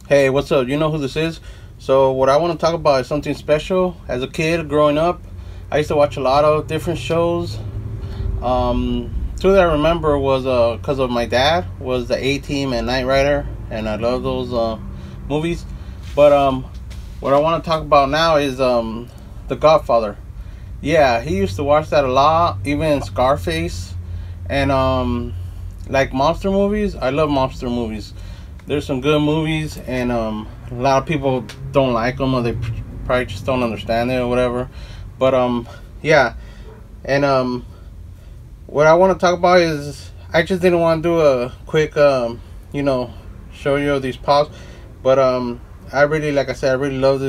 Hey, what's up? You know who this is? So, what I want to talk about is something special. As a kid growing up, I used to watch a lot of different shows. Two that I remember was because of my dad was the A-Team and Knight Rider, and I love those movies. But what I want to talk about now is the Godfather. Yeah, he used to watch that a lot, even Scarface, and like monster movies. I love monster movies. There's some good movies, and a lot of people don't like them, or they probably just don't understand it or whatever. But yeah, and what I want to talk about is I just didn't want to do a quick show you these pops, but I really, like I said, I really love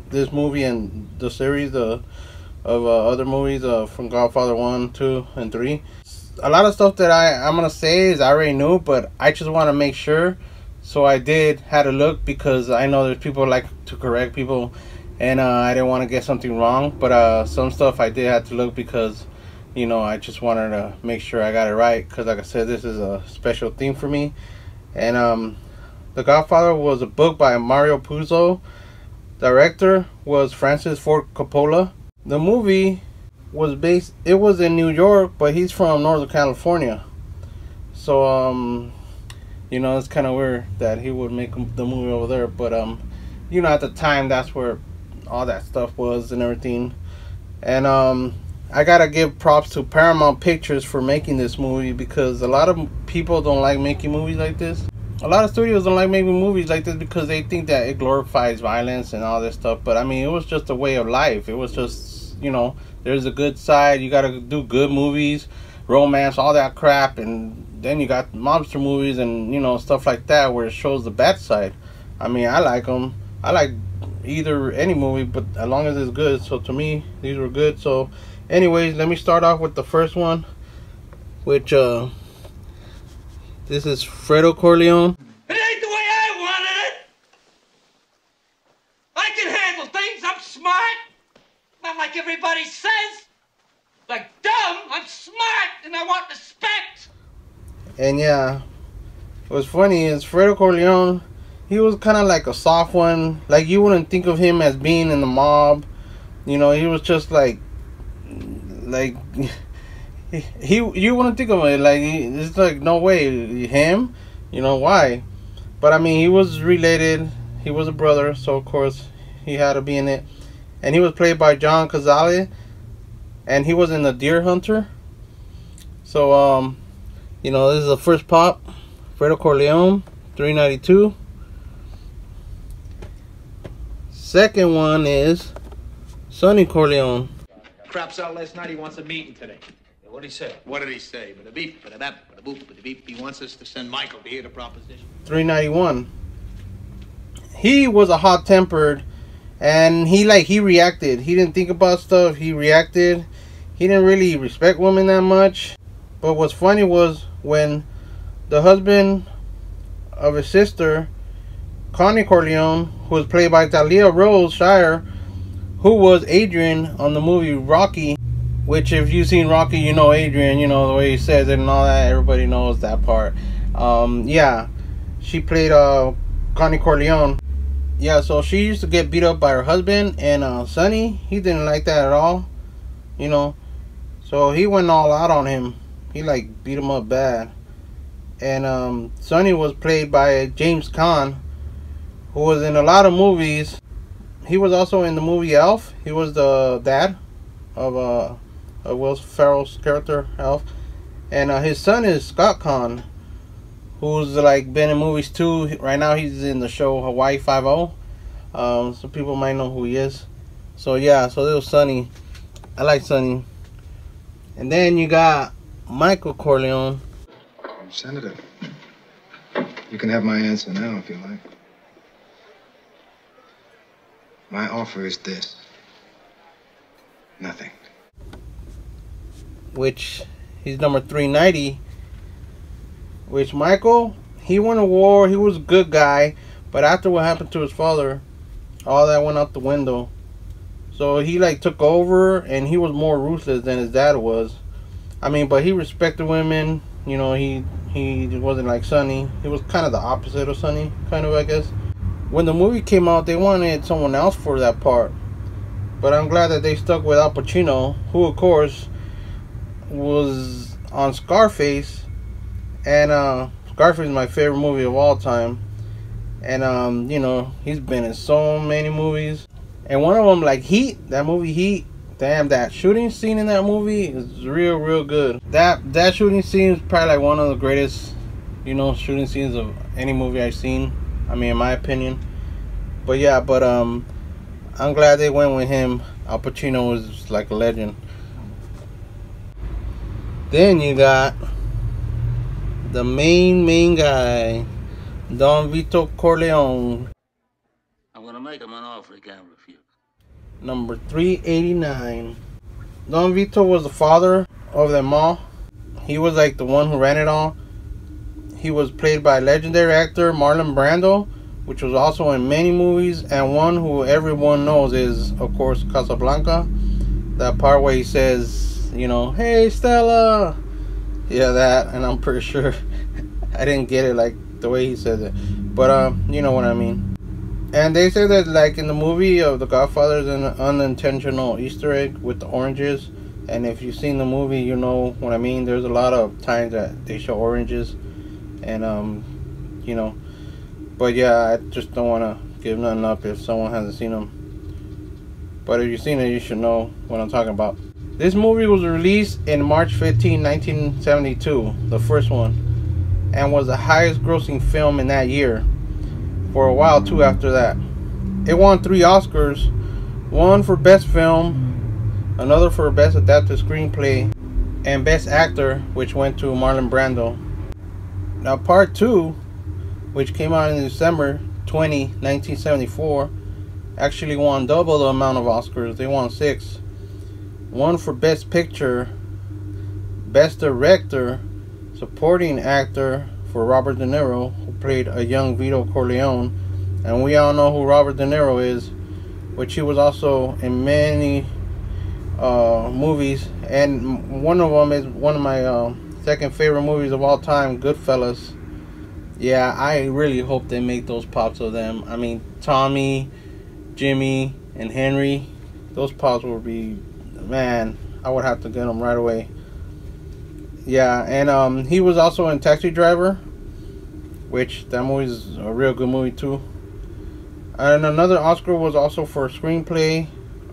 this movie and the series of other movies from Godfather 1, 2, and 3. A lot of stuff that I'm gonna say is I already knew, but I just want to make sure. So I had to look, because I know there's people like to correct people, and I didn't want to get something wrong. But some stuff I did have to look, because I just wanted to make sure I got it right, because like I said, this is a special theme for me. And The Godfather was a book by Mario Puzo. Director was Francis Ford Coppola. The movie was it was in New York, but he's from Northern California. So it's kind of weird that he would make the movie over there. But at the time, that's where all that stuff was and everything. And I gotta give props to Paramount Pictures for making this movie, because a lot of people don't like making movies like this. A lot of studios don't like making movies like this because they think that it glorifies violence and all this stuff. But I mean, it was just a way of life. It was just, there's a good side. You gotta do good movies, romance, all that crap, and then you got monster movies and stuff like that, where it shows the bad side. I mean, I like them. I like any movie, but as long as it's good. So to me, these were good. So anyways, let me start off with the first one, which this is Fredo Corleone. It ain't the way I wanted it. I can handle things. I'm smart. Not like everybody says. Like dumb. I'm smart, and I want respect. And yeah, what's funny is Fredo Corleone, he was kind of like a soft one. Like, you wouldn't think of him as being in the mob. He was just like you wouldn't think of it. Like, it's like, no way, him. Why? But I mean, he was related. He was a brother, so of course he had to be in it. And he was played by John Cazale, and he was in The Deer Hunter. So this is the first pop, Fredo Corleone, $3.92. Second one is Sonny Corleone. Craps out last night. He wants a meeting today. What did he say? What did he say? But a beep, but a bap, but a boop, but a beep. He wants us to send Michael to hear the proposition. $3.91. He was a hot-tempered, and he reacted. He didn't think about stuff. He reacted. He didn't really respect women that much. But what's funny was when the husband of his sister, Connie Corleone, who was played by Talia Rose Shire, who was Adrian on the movie Rocky, which if you've seen Rocky, you know Adrian, the way he says it and all that. Everybody knows that part. Yeah, she played Connie Corleone. Yeah, so she used to get beat up by her husband, and Sonny, he didn't like that at all. So he went all out on him. He beat him up bad. And Sonny was played by James Caan, who was in a lot of movies. He was also in the movie Elf. He was the dad of Will Ferrell's character Elf. And his son is Scott Caan, who's been in movies too. Right now he's in the show Hawaii Five-0. Some people might know who he is. So yeah, so this was Sonny. I like Sonny. And then you got Michael Corleone. Senator, you can have my answer now if you like. My offer is this. Nothing. Which he's number 390. Which Michael, he went to war. He was a good guy, but after what happened to his father, all that went out the window. So he took over, and he was more ruthless than his dad was. I mean, but he respected women. He wasn't like Sonny. He was kind of the opposite of Sonny, kind of, I guess. when the movie came out, they wanted someone else for that part. But I'm glad that they stuck with Al Pacino, who of course was on Scarface, and Scarface is my favorite movie of all time. And you know, he's been in so many movies, and one of them, like Heat, that movie Heat. Damn, that shooting scene in that movie is real good. That shooting scene is probably like one of the greatest, you know, shooting scenes of any movie I've seen. I mean, in my opinion. But yeah, I'm glad they went with him. Al Pacino was like a legend. Then you got the main guy, Don Vito Corleone. I'm gonna make him an offer he can't refuse. Number 389. Don Vito was the father of them all. He was like the one who ran it all. He was played by legendary actor Marlon Brando, which was also in many movies, and one who everyone knows is, of course, Casablanca. That part where he says, you know, "Hey Stella." Yeah, that. And I'm pretty sure I didn't get it like the way he said it, but you know what I mean. And they say that, like, in the movie of The Godfather, there's an unintentional Easter egg with the oranges. And if you've seen the movie, you know what I mean. There's a lot of times that they show oranges. And, you know. But yeah, I just don't want to give nothing up if someone hasn't seen them. But if you've seen it, you should know what I'm talking about. This movie was released in March 15, 1972. The first one. And was the highest grossing film in that year. For a while too after that. It won 3 Oscars, one for Best Film, another for Best Adapted Screenplay, and Best Actor, which went to Marlon Brando. Now Part 2, which came out in December 20, 1974, actually won double the amount of Oscars. They won 6. One for Best Picture, Best Director, Supporting Actor for Robert De Niro, who played a young Vito Corleone, and we all know who Robert De Niro is, which he was also in many movies, and one of them is one of my second favorite movies of all time, Goodfellas. Yeah, I really hope they make those pops of them. I mean, Tommy, Jimmy, and Henry, those pops would be, man, I would have to get them right away. Yeah, and he was also in Taxi Driver, which that movie is a real good movie too. And another Oscar was also for screenplay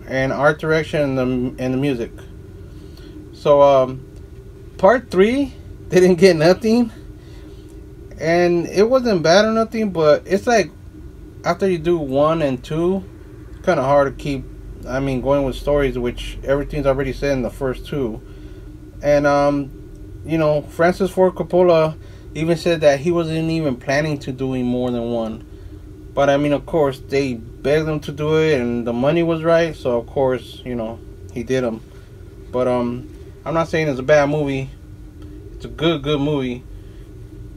and art direction and the music. So Part 3 didn't get nothing, and it wasn't bad or nothing, but it's like after you do 1 and 2, it's kind of hard to keep, I mean, going with stories which everything's already said in the first 2. And you know, Francis Ford Coppola even said that he wasn't even planning to doing more than 1. But I mean, of course, they begged him to do it, and the money was right, so of course, you know, he did them. But I'm not saying it's a bad movie. It's a good movie.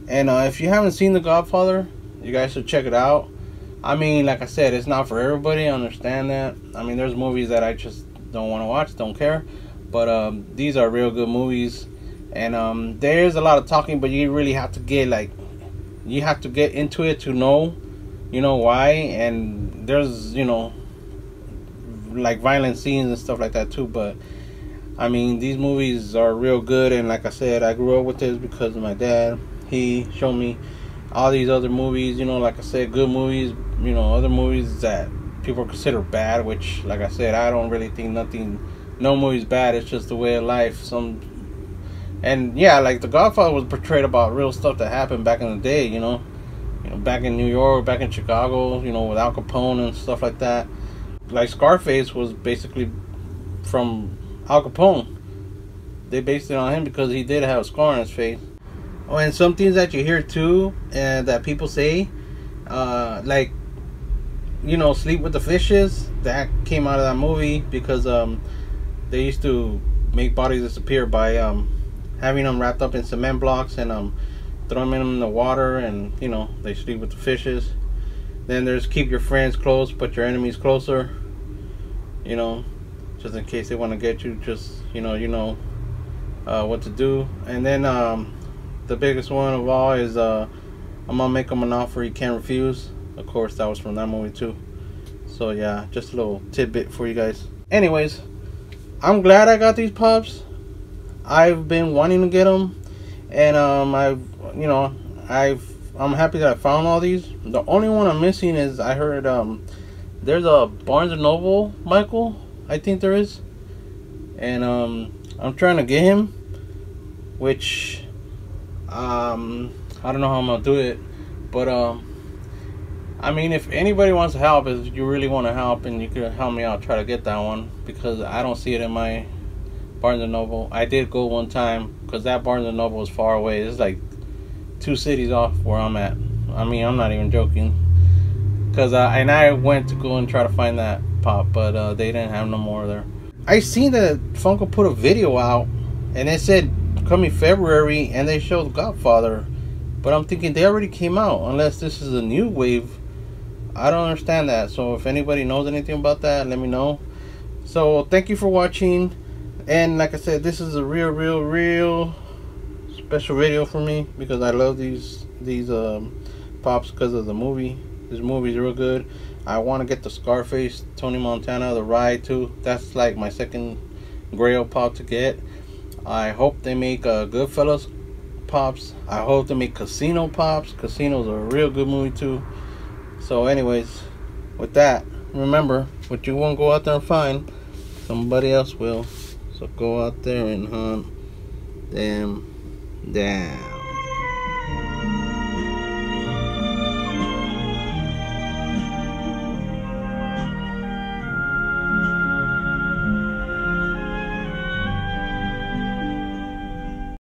And if you haven't seen The Godfather, you guys should check it out. I mean, like I said, it's not for everybody. I understand that. I mean, there's movies that I just don't want to watch, don't care. But these are real good movies. And there's a lot of talking, but you really have to get, like, you have to get into it to know, you know, why. And there's, you know, like violent scenes and stuff like that too. But I mean, these movies are real good. And like I said, I grew up with this because of my dad. He showed me all these other movies, you know, like I said, good movies, you know, other movies that people consider bad, which, like I said, I don't really think no movie's bad. It's just the way of life. And yeah, like The Godfather was portrayed about real stuff that happened back in the day, you know, back in New York, back in Chicago, you know, with Al Capone and stuff like that. Like Scarface was basically from Al Capone. They based it on him because he did have a scar on his face. Oh, and some things that you hear too, that people say, like, you know, Sleep with the Fishes, that came out of that movie because they used to make bodies disappear by having them wrapped up in cement blocks and throwing them in the water, and you know, they sleep with the fishes. Then there's Keep Your Friends Close, Put Your Enemies Closer, you know, just in case they want to get you, just you know what to do. And then the biggest one of all is I'm gonna make them an offer you can't refuse. Of course, that was from that movie too. So yeah, just a little tidbit for you guys. Anyways, I'm glad I got these Pops. I've been wanting to get them, and I'm happy that I found all these. The only one I'm missing is, I heard there's a Barnes and Noble Michael, I think there is, and I'm trying to get him, which I don't know how I'm gonna do it, but I mean, if anybody wants to help, if you really want to help and you could help me out, try to get that one, because I don't see it in my Barnes and Noble. I did go one time because that Barnes and Noble is far away. It's like 2 cities off where I'm at. I mean, I'm not even joking. Because I went to go and try to find that Pop, but they didn't have no more there. I seen that Funko put a video out and it said coming February, and they showed Godfather, but I'm thinking they already came out, unless this is a new wave. I don't understand that. So if anybody knows anything about that, let me know. So thank you for watching, and like I said, this is a real special video for me, because I love these Pops because of the movie. This movie is real good. I want to get the Scarface Tony Montana, the ride too. That's like my second grail Pop to get. I hope they make Goodfellas Pops. I hope they make Casino Pops. Casino's a real good movie too. So anyways, with that, remember, what you won't go out there and find, somebody else will. So go out there and hunt them down.